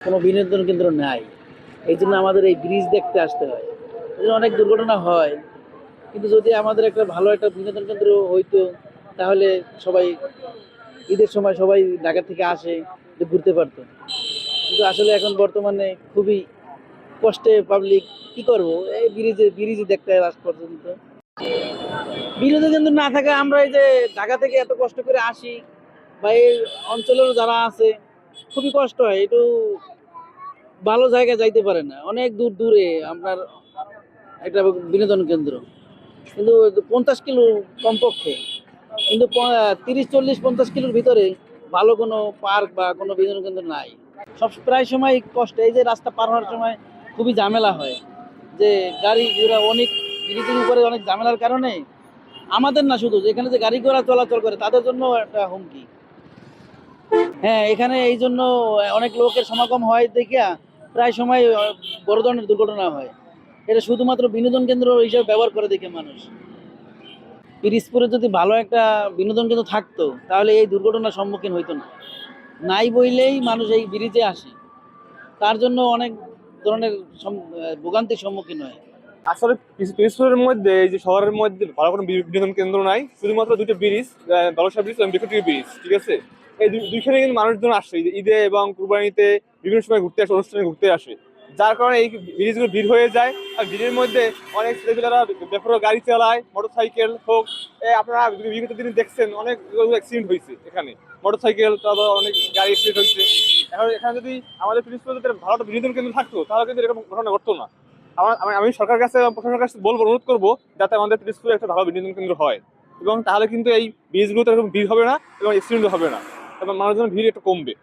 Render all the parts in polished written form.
কোনো বিনোদন কেন্দ্র নাই। এই জন্য আমাদের এই ব্রিজ দেখতে আসতে হয়। এই জন্য অনেক দুর্ঘটনা হয়। কিন্তু যদি আমাদের একটা ভালো একটা বিনোদন কেন্দ্র হইতো, তাহলে সবাই ঈদের সময় সবাই ঢাকা থেকে আসে, ঘুরতে পারতো। কিন্তু আসলে এখন বর্তমানে খুবই কষ্টে পাবলিক কি করব, এই ব্রিজে দেখতে হয় লাস্ট পর্যন্ত। বিনোদন কেন্দ্র না থাকে আমরা এই যে ঢাকা থেকে এত কষ্ট করে আসি, বা এই অঞ্চলের যারা আছে খুবই কষ্ট হয়, একটু ভালো জায়গায় যাইতে পারে না, অনেক দূর দূরে আপনার একটা বিনোদন কেন্দ্র, কিন্তু 50 কিলো কমপক্ষে। কিন্তু 30, 40, 50 কিলোর ভিতরে ভালো কোনো পার্ক বা কোনো বিনোদন কেন্দ্র নাই। সব প্রায় সময় কষ্ট, এই যে রাস্তা পার হওয়ার সময় খুবই ঝামেলা হয়, যে গাড়ি ঘোড়া অনেক ব্রিজের উপরে অনেক ঝামেলার কারণে আমাদের না, শুধু যেখানে যে গাড়ি ঘোড়া চলাচল করে তাদের জন্য একটা হুমকি। হ্যাঁ, এখানে এই জন্য অনেক লোকের সমাগম হয় দেখিয়া প্রায় সময় বড় ধরনের দুর্ঘটনা হয়। এটা শুধুমাত্র বিনোদন কেন্দ্র হিসেবে ব্যবহার করে দেখে মানুষ। পিরিজপুরে যদি ভালো একটা বিনোদন কেন্দ্র থাকতো, তাহলে এই দুর্ঘটনার সম্মুখীন হইতো না। নাই বইলেই মানুষ এই ব্রিজে আসে, তার জন্য অনেক ধরনের ভোগান্তির সম্মুখীন হয়। আসলে পিরোজপুরের মধ্যে এই যে শহরের মধ্যে ভালো কোনো বিনোদন কেন্দ্র নাই, শুধুমাত্র দুটো ব্রিজ, বালুশা ব্রিজ এবং বিকটরি ব্রিজ, ঠিক আছে। এই দুইখানে কিন্তু মানুষজন আসে ঈদে এবং কুরবানিতে, বিভিন্ন সময় ঘুরতে আসে, অনুষ্ঠানে ঘুরতে আসে, যার কারণে এই ব্রিজগুলো ভিড় হয়ে যায়। আর ভিড়ের মধ্যে অনেক ছেলেপেলেরা বেপরোয়া গাড়ি চালায়, মোটরসাইকেল হোক। আপনারা বিগত দিনে দেখছেন অনেক অ্যাক্সিডেন্ট হয়েছে এখানে, মোটরসাইকেল, তারপর অনেক গাড়ি অ্যাক্সিডেন্ট হয়েছে। এখন এখানে যদি আমাদের পিরোজপুরে যদি ভালো একটা বিনোদন কেন্দ্র থাকতো, তাহলে কিন্তু এরকম ঘটনা ঘটতো না। আমি সরকারের কাছে, প্রশাসনের কাছে বলবো, অনুরোধ করবো যাতে আমাদের পিরোজপুরে একটা ভালো বিনোদন কেন্দ্র হয়, এবং তাহলে কিন্তু এই ব্রিজগুলোতে এরকম ভিড় হবে না এবং অ্যাক্সিডেন্ট হবে না, এবং মানুষজনের ভিড় একটু কমবে।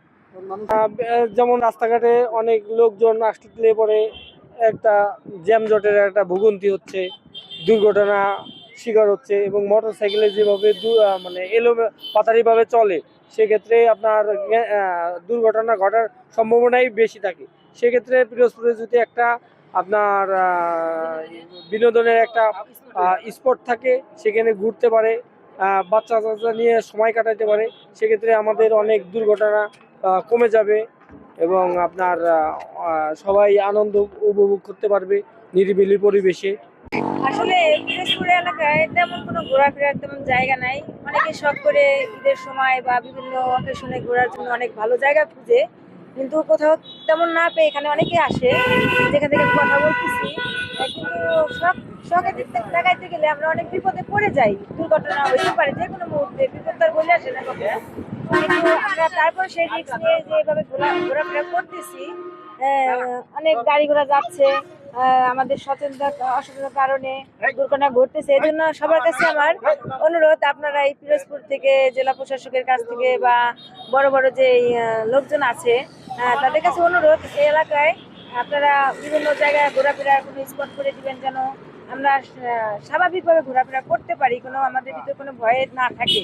যেমন রাস্তাঘাটে অনেক লোকজন আসলে পরে একটা জ্যামজটের একটা ভোগান্তি হচ্ছে, দুর্ঘটনা শিকার হচ্ছে, এবং মোটর সাইকেলে যেভাবে মানে পাতারিভাবে চলে, সেক্ষেত্রে আপনার দুর্ঘটনা ঘটার সম্ভাবনাই বেশি থাকে। সেক্ষেত্রে পিরোজপুরে যদি একটা আপনার বিনোদনের একটা স্পট থাকে, সেখানে ঘুরতে পারে, বাচ্চা কাচ্চা নিয়ে সময় কাটাতে পারে, সেক্ষেত্রে আমাদের অনেক দুর্ঘটনা কমে যাবে, এবং আপনার সবাই আনন্দ উপভোগ করতে পারবে নিরিবিলি পরিবেশে। আসলে পিরোজপুর এলাকায় তেমন কোনো ঘোরাফেরার তেমন জায়গা নাই। অনেকে শখ করে ঈদের সময় বা বিভিন্ন অকেশনে ঘোরার জন্য অনেক ভালো জায়গা খুঁজে, কিন্তু কোথাও তেমন না পেয়ে এখানে অনেকে আসে, যেখান থেকে আমি কথা বলতেছি। কিন্তু শখ শখের দিক থেকে দেখাইতে গেলে আমরা অনেক বিপদে পড়ে যাই, দুর্ঘটনা হইতে পারে যে কোনো মুহূর্তে, বিপদ তার বলে আসে না কখনো। কিন্তু আমরা তারপর সেই রিস্ক নিয়ে যে এভাবে ঘোরাফেরা করতেছি, অনেক গাড়ি ঘোড়া যাচ্ছে, আমাদের অসচেতনতার কারণে দুর্ঘটনা ঘটতেছে। এই জন্য সবার কাছে আমার অনুরোধ, আপনারা এই পিরোজপুর থেকে জেলা প্রশাসকের কাছ থেকে বা বড় বড় যে লোকজন আছে তাদের কাছে অনুরোধ, এই এলাকায় আপনারা বিভিন্ন জায়গায় ঘোরাফেরার কোনো স্পট করে দিবেন, যেন আমরা স্বাভাবিকভাবে ঘোরাফেরা করতে পারি, কোনো আমাদের ভিতরে কোনো ভয় না থাকে,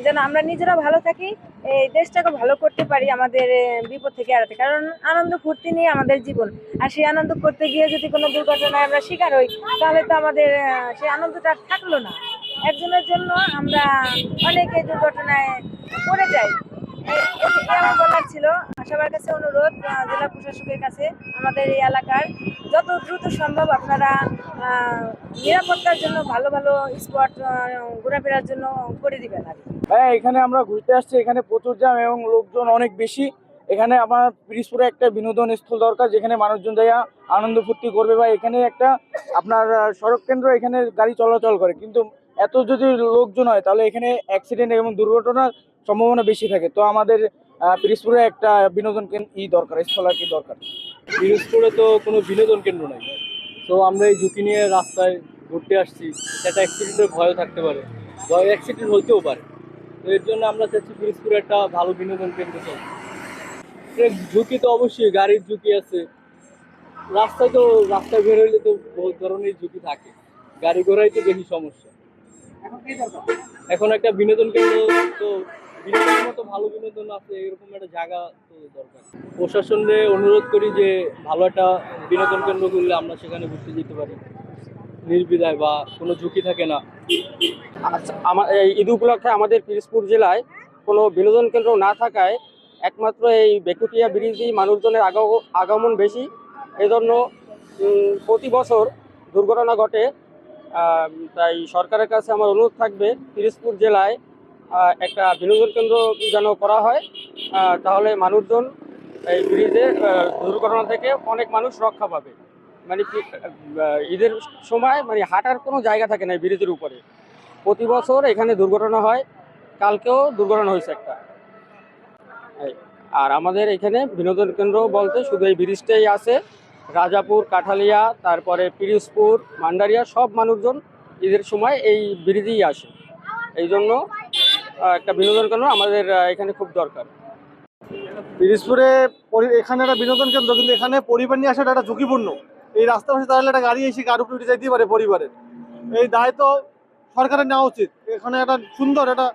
যেন আমরা নিজেরা ভালো থাকি, এই দেশটাকে ভালো করতে পারি আমাদের বিপদ থেকে এড়াতে। কারণ আনন্দ ফুর্তি নিয়ে আমাদের জীবন, আর সেই আনন্দ করতে গিয়ে যদি কোনো দুর্ঘটনায় আমরা শিকার হই, তাহলে তো আমাদের সেই আনন্দটা আর থাকলো না। একজনের জন্য আমরা অনেকে দুর্ঘটনায় পড়ে যাই। আমার বলার ছিল, সবার কাছে অনুরোধ, জেলা প্রশাসকের কাছে আমাদের এই এলাকার যত দ্রুত সম্ভব আপনারা নিরাপত্তার জন্য ভালো ভালো স্পট ঘোরাফেরার জন্য করে দিবেন আর কি। হ্যাঁ, এখানে আমরা ঘুরতে আসছি, এখানে প্রচুর জ্যাম এবং লোকজন অনেক বেশি। এখানে আমার পিরোজপুরে একটা বিনোদন স্থল দরকার, যেখানে মানুষজন যাইয়া আনন্দ ফুর্তি করবে, বা এখানে একটা আপনার সড়ক কেন্দ্র, এখানে গাড়ি চলাচল করে, কিন্তু এত যদি লোকজন হয় তাহলে এখানে অ্যাক্সিডেন্ট এবং দুর্ঘটনার সম্ভাবনা বেশি থাকে। তো আমাদের পিরোজপুরে একটা বিনোদন দরকার, স্থল আর কি দরকার। পিরোজপুরে তো কোনো বিনোদন কেন্দ্র নাই, তো আমরা এই ঝুঁকি নিয়ে রাস্তায় ঘুরতে আসছি, একটা অ্যাক্সিডেন্টের ভয়ও থাকতে পারে, ভয় অ্যাক্সিডেন্ট হইতেও পারে। তো এর জন্য আমরা চাচ্ছি পিরোজপুরে একটা ভালো বিনোদন কেন্দ্র চাই। ঝুঁকি তো অবশ্যই, গাড়ির ঝুঁকি আছে, রাস্তায় বের হইলে তো বহুত ধরনের ঝুঁকি থাকে, গাড়ি ঘোড়াই তো বেশি সমস্যা। এখন একটা বিনোদন কেন্দ্র, তো বিনোদনের মতো ভালো বিনোদন আছে এরকম একটা জায়গা তো দরকার। প্রশাসনকে অনুরোধ করি যে ভালো একটা বিনোদন কেন্দ্র করলে আমরা সেখানে ঘুরতে যেতে পারি নির্বিধায়, বা কোনো ঝুঁকি থাকে না। আচ্ছা, আমার এই ঈদ উপলক্ষে আমাদের পিরোজপুর জেলায় কোনো বিনোদন কেন্দ্র না থাকায় একমাত্র এই বেকুটিয়া ব্রিজই মানুষজনের আগমন বেশি, এজন্য প্রতি বছর দুর্ঘটনা ঘটে। তাই সরকারের কাছে আমার অনুরোধ থাকবে পিরোজপুর জেলায় একটা বিনোদন কেন্দ্র যেন করা হয়, তাহলে মানুষজন এই ব্রিজে দুর্ঘটনা থেকে অনেক মানুষ রক্ষা পাবে। মানে ঈদের সময় মানে হাঁটার কোনো জায়গা থাকে না এই ব্রিজের উপরে, প্রতি বছর এখানে দুর্ঘটনা হয়, কালকেও দুর্ঘটনা হয়েছে একটা। আর আমাদের এখানে বিনোদন কেন্দ্র বলতে শুধু এই ব্রিজটাই আছে, রাজাপুর, কাঠালিয়া, তারপরে পিরোজপুর, মান্ডারিয়া সব মানুষজন ঈদের সময় এই ব্রিজেই আসে। এই জন্য একটা বিনোদন কেন্দ্র আমাদের এখানে খুব দরকার। পিরোজপুরে এখানে একটা বিনোদন কেন্দ্র, কিন্তু এখানে পরিবার নিয়ে আসাটা একটা ঝুঁকিপূর্ণ। এই রাস্তার পাশে দাঁড়ালে একটা গাড়ি এসে গাড়ি উপরে উঠে যাইতেই পারে পরিবারের। এই দায় তো সরকারের নেওয়া উচিত। এখানে একটা সুন্দর একটা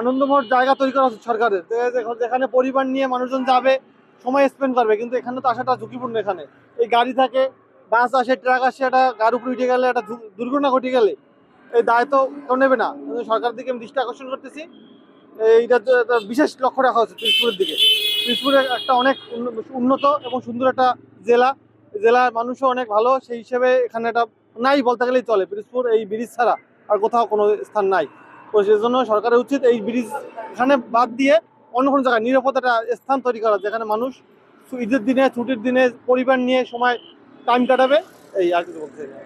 আনন্দময় জায়গা তৈরি করা উচিত সরকারের, যেখানে পরিবার নিয়ে মানুষজন যাবে, সময় স্পেন্ড করবে। কিন্তু এখানে তো আসাটা ঝুঁকিপূর্ণ। এখানে এই গাড়ি থাকে, বাস আসে, ট্রাক আসে, একটা গাড়ি উপরে উঠে গেলে একটা দুর্ঘটনা ঘটে গেলে এই দায় তো কেউ নেবে না। সরকারের দিকে আমি দৃষ্টি আকর্ষণ করতেছি, এইটা বিশেষ লক্ষ্য রাখা হচ্ছে পিরোজপুরের দিকে। পিরোজপুরে একটা অনেক উন্নত এবং সুন্দর একটা জেলা, জেলার মানুষও অনেক ভালো, সেই হিসেবে এখানে একটা নাই বলতে গেলেই চলে। পিরোজপুর এই ব্রিজ ছাড়া আর কোথাও কোনো স্থান নাই। তো সেই জন্য সরকারের উচিত এই ব্রিজ এখানে বাদ দিয়ে অন্য কোনো জায়গায় নিরাপদ একটা স্থান তৈরি করা, যেখানে মানুষ ঈদের দিনে, ছুটির দিনে পরিবার নিয়ে সময় টাইম কাটাবে। এই আর কিছু বলতে চাই না।